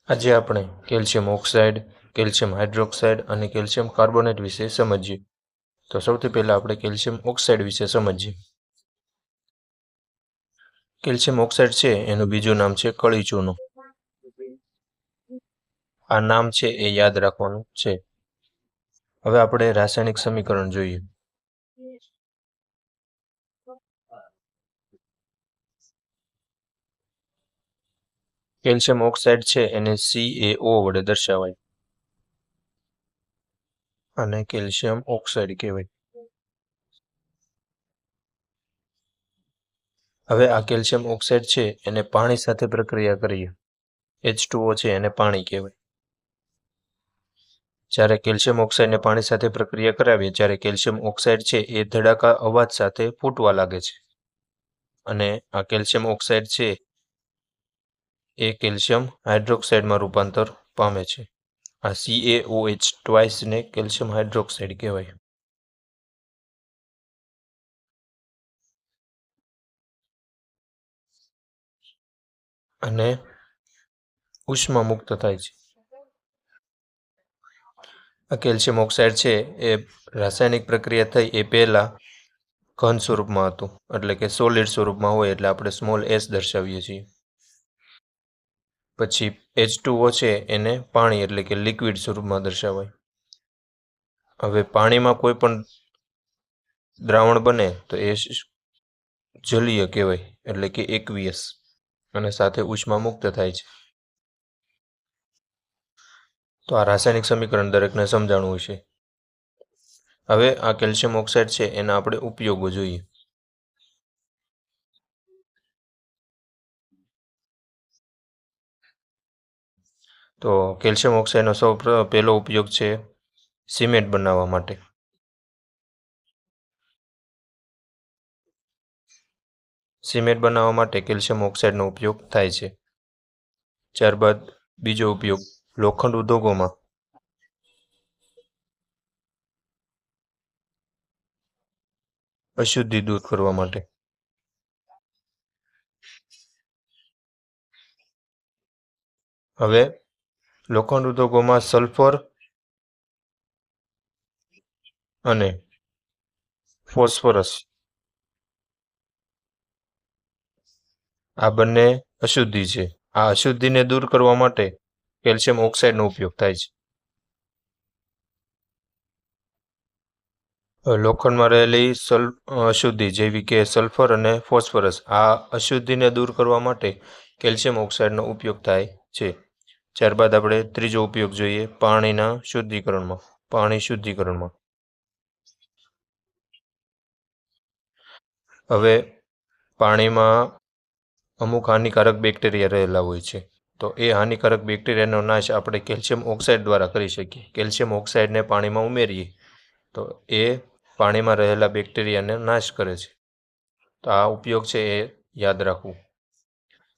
આજે આપણે calcium oxide, calcium hydroxide અને કેલ્શિયમ કાર્બોનેટ વિશે સમજીએ. તો સૌથી પહેલા આપણે કેલ્શિયમ ઓક્સાઇડ વિશે સમજીએ. કેલ્શિયમ ઓક્સાઇડ છે એનું બીજું નામ છે કળી ચૂનો. આ નામ છે એ યાદ રાખવાનું છે. હવે આપણે રાસાયણિક સમીકરણ જોઈએ. કેલ્શિયમ ઓક્સાઇડ છે એને CaO વડે દર્શાવાય અને કેલ્શિયમ ઓક્સાઇડ કહેવાય. હવે આ કેલ્શિયમ ઓક્સાઇડ છે એને પાણી સાથે પ્રક્રિયા કરીએ, H2O છે એને પાણી કહેવાય. જ્યારે કેલ્શિયમ ઓક્સાઇડને પાણી સાથે પ્રક્રિયા કરાવીએ ત્યારે કેલ્શિયમ ઓક્સાઇડ છે એ ધડાકા અવાજ સાથે ફૂટવા લાગે છે અને આ કેલ્શિયમ ઓક્સાઇડ છે એ કેલ્શિયમ હાઇડ્રોક્સાઇડમાં રૂપાંતર પામે છે. આ CaOH ટ્વાઇસને કેલ્શિયમ હાઇડ્રોક્સાઇડ કહેવાય. અને ઉષ્મા મુક્ત થાય છે. આ કેલ્શિયમ ઓક્સાઇડ છે એ રાસાયણિક પ્રક્રિયા થઈ એ પહેલા ઘન સ્વરૂપમાં હતું, એટલે કે સોલિડ સ્વરૂપમાં હોય એટલે આપણે સ્મોલ s દર્શાવીએ છીએ. પછી H2O છે એને પાણી એટલે કે લિક્વિડ સ્વરૂપમાં દર્શાવાય. હવે પાણીમાં કોઈ પણ દ્રાવણ બને તો એ જલીય કહેવાય, એટલે કે એક્વિયસ, અને સાથે ઉષ્મા મુક્ત થાય છે. તો આ રાસાયણિક સમીકરણ દરેકને સમજાણવું છે. હવે આ કેલ્શિયમ ઓક્સાઇડ છે એના આપણે ઉપયોગો જોઈએ. તો કેલ્શિયમ ઓક્સાઇડનો પહેલો ઉપયોગ છે સિમેન્ટ બનાવવા માટે. સિમેન્ટ બનાવવા માટે કેલ્શિયમ ઓક્સાઇડનો ઉપયોગ થાય છે. ત્યારબાદ બીજો ઉપયોગ લોખંડ ઉદ્યોગોમાં અશુદ્ધિ દૂર કરવા માટે. હવે લોખંડ ઉદ્યોગોમાં સલ્ફર અને ફોસ્ફરસ આ બંને અશુદ્ધિ છે. આ અશુદ્ધિને દૂર કરવા માટે કેલ્શિયમ ઓક્સાઇડનો ઉપયોગ થાય છે. લોખંડમાં રહેલી અશુદ્ધિ જેવી કે સલ્ફર અને ફોસ્ફરસ, આ અશુદ્ધિને દૂર કરવા માટે કેલ્શિયમ ઓક્સાઇડનો ઉપયોગ થાય છે. ત્યારબાદ આપણે ત્રીજો ઉપયોગ જોઈએ પાણીના શુદ્ધિકરણમાં. પાણી શુદ્ધિકરણમાં હવે પાણીમાં અમુક હાનિકારક બેક્ટેરિયા રહેલા હોય છે, તો એ હાનિકારક બેક્ટેરિયાનો નાશ આપણે કેલ્શિયમ ઓક્સાઇડ દ્વારા કરી શકીએ. કેલ્શિયમ ઓક્સાઇડને પાણીમાં ઉમેરીએ તો એ પાણીમાં રહેલા બેક્ટેરિયાને નાશ કરે છે. તો આ ઉપયોગ છે એ યાદ રાખવું.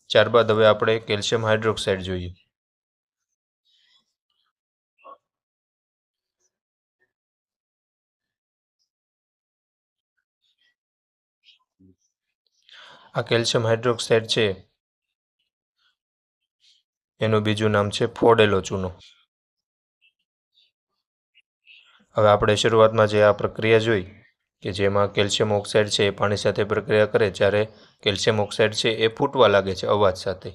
ત્યારબાદ હવે આપણે કેલ્શિયમ હાઇડ્રોક્સાઇડ જોઈએ. આ કેલ્શિયમ હાઇડ્રોક્સાઇડ છે એનું બીજું નામ છે ફોડેલો ચૂનો. હવે આપણે શરૂઆતમાં જે આ પ્રક્રિયા જોઈ કે જેમાં કેલ્શિયમ ઓક્સાઇડ છે એ પાણી સાથે પ્રક્રિયા કરે ત્યારે કેલ્શિયમ ઓક્સાઇડ છે એ ફૂટવા લાગે છે અવાજ સાથે,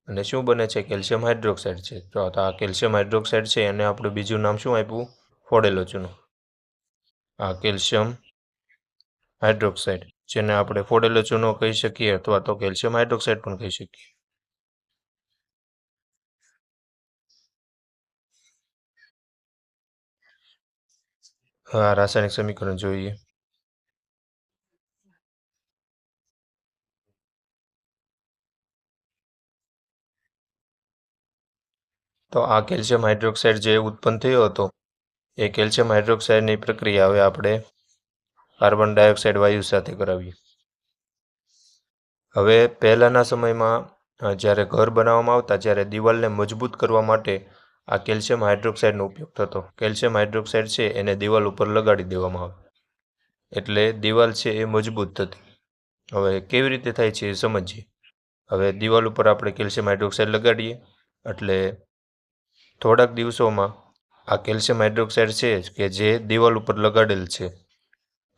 અને શું બને છે? કેલ્શિયમ હાઇડ્રોક્સાઇડ છે. તો આ કેલ્શિયમ હાઇડ્રોક્સાઇડ છે એને આપણું બીજું નામ શું આપ્યું? ફોડેલો ચૂનો. આ કેલ્શિયમ હાઇડ્રોક્સાઇડ જેને આપણે ફોડેલો ચૂનો કહી શકીએ અથવા તો કેલ્શિયમ હાઇડ્રોક્સાઇડ પણ કહી શકીએ. હવે આ રાસાયણિક સમીકરણ જોઈએ. તો આ કેલ્શિયમ હાઇડ્રોક્સાઇડ જે ઉત્પન્ન થયો હતો એ કેલ્શિયમ હાઇડ્રોક્સાઇડની પ્રક્રિયા હવે આપણે કાર્બન ડાયોક્સાઇડ વાયુ સાથે કરાવીએ. હવે પહેલાંના સમયમાં જ્યારે ઘર બનાવવામાં આવતા ત્યારે દિવાલને મજબૂત કરવા માટે આ કેલ્શિયમ હાઇડ્રોક્સાઇડનો ઉપયોગ થતો. કેલ્શિયમ હાઇડ્રોક્સાઇડ છે એને દિવાલ ઉપર લગાડી દેવામાં આવે એટલે દિવાલ છે એ મજબૂત થતી. હવે કેવી રીતે થાય છે એ સમજીએ. હવે દિવાલ ઉપર આપણે કેલ્શિયમ હાઇડ્રોક્સાઇડ લગાડીએ એટલે થોડાક દિવસોમાં આ કેલ્શિયમ હાઇડ્રોક્સાઇડ છે કે જે દિવાલ ઉપર લગાડેલ છે,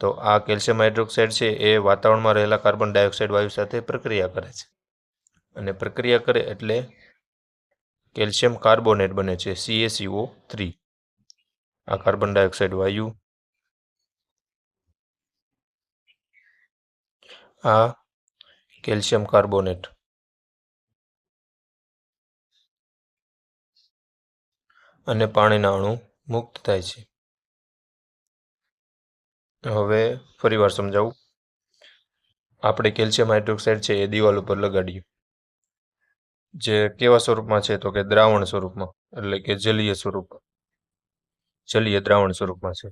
તો આ કેલ્શિયમ હાઇડ્રોક્સાઇડ છે એ વાતાવરણમાં રહેલા કાર્બન ડાયોક્સાઇડ વાયુ સાથે પ્રક્રિયા કરે છે, અને પ્રક્રિયા કરે એટલે કેલ્શિયમ કાર્બોનેટ બને છે, CaCO3. આ કાર્બન ડાયોક્સાઇડ વાયુ, આ કેલ્શિયમ કાર્બોનેટ, અને પાણીના અણુ મુક્ત થાય છે. હવે ફરીવાર સમજાવું. આપણે કેલ્શિયમ હાઇડ્રોક્સાઇડ છે એ દિવાલ ઉપર લગાડ્યું, જે કેવા સ્વરૂપમાં છે તો કે દ્રાવણ સ્વરૂપમાં, એટલે કે જલીય દ્રાવણ સ્વરૂપમાં છે.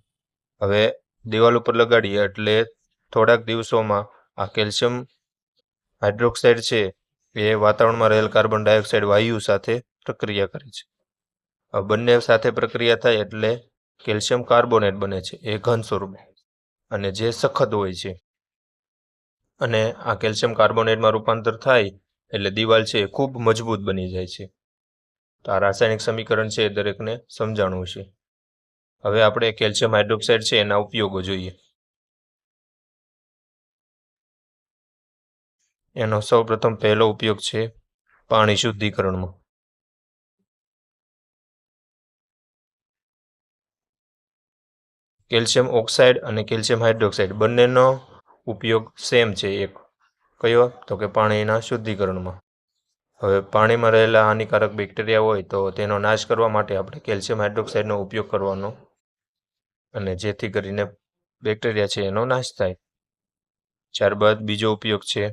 હવે દિવાલ ઉપર લગાડીએ એટલે થોડાક દિવસોમાં આ કેલ્શિયમ હાઇડ્રોક્સાઇડ છે એ વાતાવરણમાં રહેલ કાર્બન ડાયોક્સાઇડ વાયુ સાથે પ્રક્રિયા કરે છે. બંને સાથે પ્રક્રિયા થાય એટલે કેલ્શિયમ કાર્બોનેટ બને છે, એ ઘન સ્વરૂપ, અને જે સખત હોય છે. અને આ કેલ્શિયમ કાર્બોનેટમાં રૂપાંતર થાય એટલે દિવાલ છે એ ખૂબ મજબૂત બની જાય છે. તો આ રાસાયણિક સમીકરણ છે એ દરેકને સમજાણું છે. હવે આપણે કેલ્શિયમ હાઇડ્રોક્સાઇડ છે એના ઉપયોગો જોઈએ. એનો સૌપ્રથમ પહેલો ઉપયોગ છે પાણી શુદ્ધિકરણમાં. કેલ્શિયમ ઓક્સાઇડ અને કેલ્શિયમ હાઇડ્રોક્સાઇડ બંનેનો ઉપયોગ સેમ છે. એક કયો તો કે પાણીના શુદ્ધિકરણમાં. હવે પાણીમાં રહેલા હાનિકારક બેક્ટેરિયા હોય તો તેનો નાશ કરવા માટે આપણે કેલ્શિયમ હાઇડ્રોક્સાઇડનો ઉપયોગ કરવાનો, અને જેથી કરીને બેક્ટેરિયા છે એનો નાશ થાય. ત્યારબાદ બીજો ઉપયોગ છે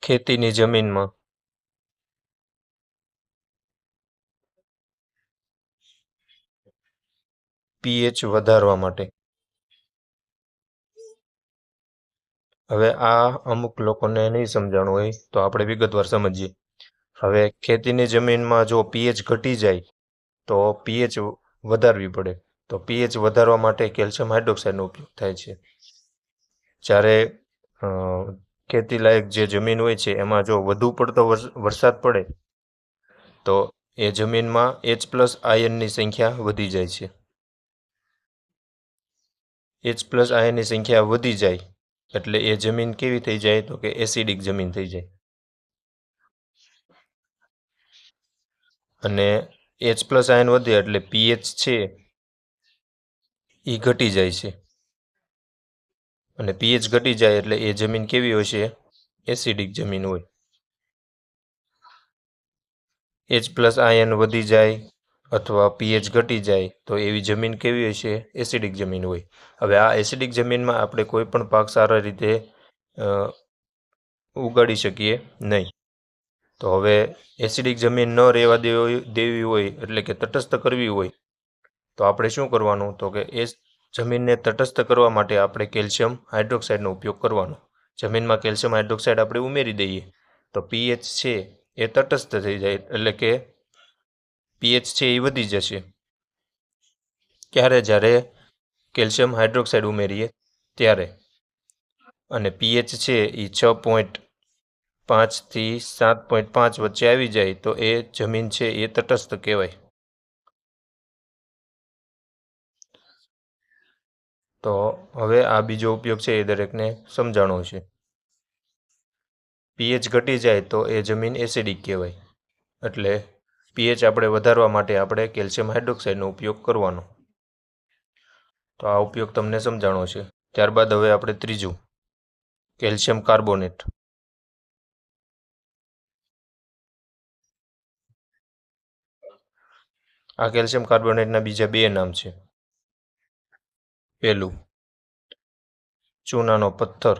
ખેતીની જમીનમાં pH વધારવા માટે. હવે આ અમુક લોકોને નહીં સમજાણું હોય તો આપણે વિગતવાર સમજીએ. હવે ખેતીની જમીનમાં જો pH ઘટી જાય તો pH વધારવી પડે. તો pH વધારવા માટે કેલ્શિયમ હાઇડ્રોક્સાઇડનો ઉપયોગ થાય છે. જ્યારે ખેતીલાયક જે જમીન હોય છે એમાં જો વધુ પડતો વરસાદ પડે તો એ જમીનમાં H+ આયનની સંખ્યા વધી જાય છે. H+ આયનની સંખ્યા વધી જાય એટલે એ જમીન કેવી થઈ જાય તો કે એસિડિક જમીન થઈ જાય. અને H+ આયન વધે એટલે pH છે એ ઘટી જાય છે, અને pH ઘટી જાય એટલે એ જમીન કેવી હોય છે? એસિડિક જમીન હોય. H+ આયન વધી જાય અથવા pH ઘટી જાય તો એવી જમીન કેવી હોય છે? એસિડિક જમીન હોય. હવે આ એસિડિક જમીનમાં આપણે કોઈ પણ પાક સારા રીતે ઉગાડી શકીએ નહીં. તો હવે એસિડિક જમીન ન રહેવા દેવી હોય, એટલે કે તટસ્થ કરવી હોય, તો આપણે શું કરવાનું તો કે એ જમીનને તટસ્થ કરવા માટે આપણે કેલ્શિયમ હાઇડ્રોક્સાઇડનો ઉપયોગ કરવાનો. જમીનમાં કેલ્શિયમ હાઇડ્રોક્સાઇડ આપણે ઉમેરી દઈએ તો pH છે એ તટસ્થ થઈ જાય, એટલે કે pH છે એ વધી જશે. ક્યારે? જ્યારે કેલ્શિયમ હાઇડ્રોક્સાઇડ ઉમેરીએ ત્યારે. અને pH છે એ 6.5 થી 7.5 વચ્ચે આવી જાય તો એ જમીન છે એ તટસ્થ કહેવાય. તો હવે આ બીજો ઉપયોગ છે એ દરેકને સમજાણો છે. pH ઘટી જાય તો એ જમીન એસિડિક કહેવાય, એટલે pH આપણે વધારવા માટે આપણે કેલ્શિયમ હાઇડ્રોક્સાઇડનો ઉપયોગ કરવાનો. તો આ ઉપયોગ તમને સમજાણો છે. ત્યારબાદ હવે આપણે ત્રીજું, કેલ્શિયમ કાર્બોનેટ. આ કેલ્શિયમ કાર્બોનેટના બીજા બે નામ છે. પહેલું, ચૂનાનો પથ્થર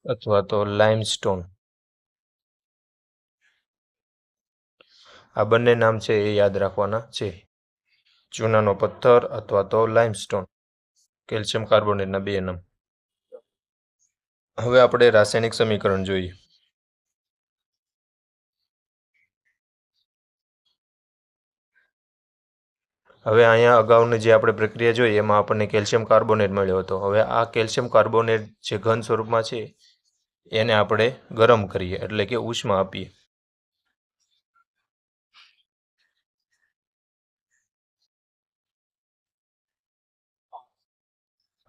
અથવા તો લાઇમસ્ટોન. આ બંને નામ છે એ યાદ રાખવાના છે. ચૂનાનો પથ્થર અથવા તો લાઇમસ્ટોન, કેલ્શિયમ કાર્બોનેટના બે નામ. હવે આપણે રાસાયણિક સમીકરણ જોઈએ. હવે અહીંયા અગાઉની જે આપણે પ્રક્રિયા જોઈ એમાં આપણને કેલ્શિયમ કાર્બોનેટ મળ્યો હતો. હવે આ કેલ્શિયમ કાર્બોનેટ જે ઘન સ્વરૂપમાં છે એને આપણે ગરમ કરીએ એટલે કે ઉષ્મા આપીએ.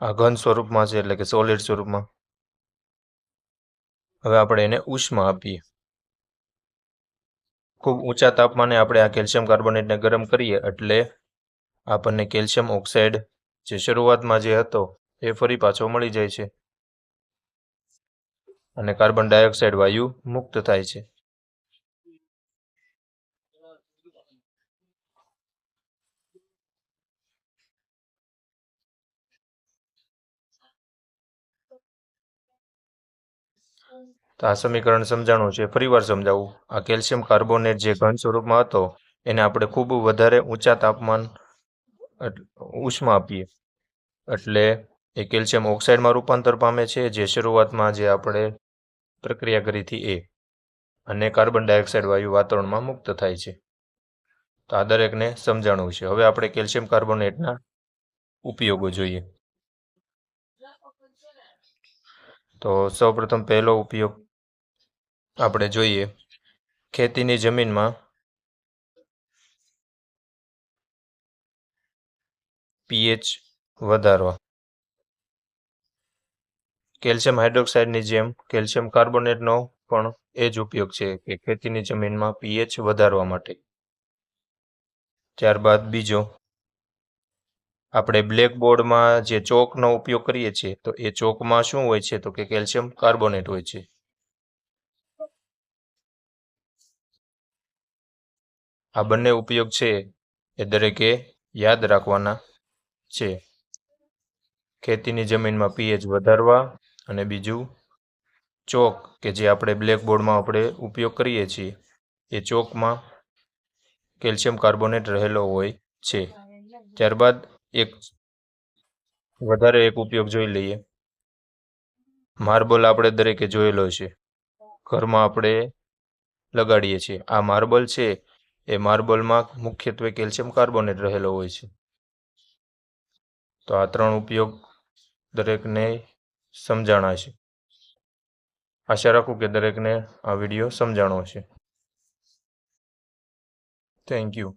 આ ઘન સ્વરૂપમાં છે એટલે કે સોલિડ સ્વરૂપમાં. હવે આપણે એને ઉષ્મા આપીએ. ખૂબ ઊંચા તાપમાને આપણે આ કેલ્શિયમ કાર્બોનેટને ગરમ કરીએ એટલે આપણને કેલ્શિયમ ઓક્સાઇડ જે શરૂઆતમાં જે હતો એ ફરી પાછો મળી જાય છે અને કાર્બન ડાયોક્સાઇડ વાયુ મુક્ત થાય છે. તો આ સમીકરણ સમજાણું છે, ફરીવાર સમજાવું. આ કેલ્શિયમ કાર્બોનેટ જે ઘન સ્વરૂપમાં હતો એને આપણે ખૂબ વધારે ઊંચા તાપમાન ઉષ્મા આપીએ એટલે એ કેલ્શિયમ ઓક્સાઇડમાં રૂપાંતર પામે છે, જે શરૂઆતમાં જે આપણે પ્રક્રિયા કરી હતી એ, અને કાર્બન ડાયોક્સાઇડ વાયુ વાતાવરણમાં મુક્ત થાય છે. તો આ દરેકને સમજાણું છે. હવે આપણે કેલ્શિયમ કાર્બોનેટના ઉપયોગો જોઈએ. તો સૌપ્રથમ પહેલો ઉપયોગ આપણે જોઈએ, ખેતીની જમીનમાં પીએચ વધારવા. કેલ્શિયમ હાઇડ્રોક્સાઇડની જેમ કેલ્શિયમ કાર્બોનેટનો પણ એ જ ઉપયોગ છે કે ખેતીની જમીનમાં પીએચ વધારવા માટે. ત્યારબાદ બીજો, આપણે બ્લેકબોર્ડમાં જે ચોકનો ઉપયોગ કરીએ છીએ તો એ ચોકમાં શું હોય છે તો કે કેલ્શિયમ કાર્બોનેટ હોય છે. આ બંને ઉપયોગ છે એ દરેકે યાદ રાખવાના છે. ખેતીની જમીનમાં પીએચ વધારવા અને બીજું ચોક કે જે આપણે બ્લેકબોર્ડમાં આપણે ઉપયોગ કરીએ છીએ એ ચોકમાં કેલ્શિયમ કાર્બોનેટ રહેલો હોય છે. ત્યારબાદ એક વધારે એક ઉપયોગ જોઈ લઈએ. માર્બલ આપણે દરેકે જોયેલો છે, ઘરમાં આપણે લગાડીએ છીએ. આ માર્બલ છે એ માર્બલમાં મુખ્યત્વે કેલ્શિયમ કાર્બોનેટ રહેલો હોય છે. તો આ ત્રણ ઉપયોગ દરેકને સમજાણા છે. આશા રાખું કે દરેકને આ વિડીયો સમજાણો છે. Thank you.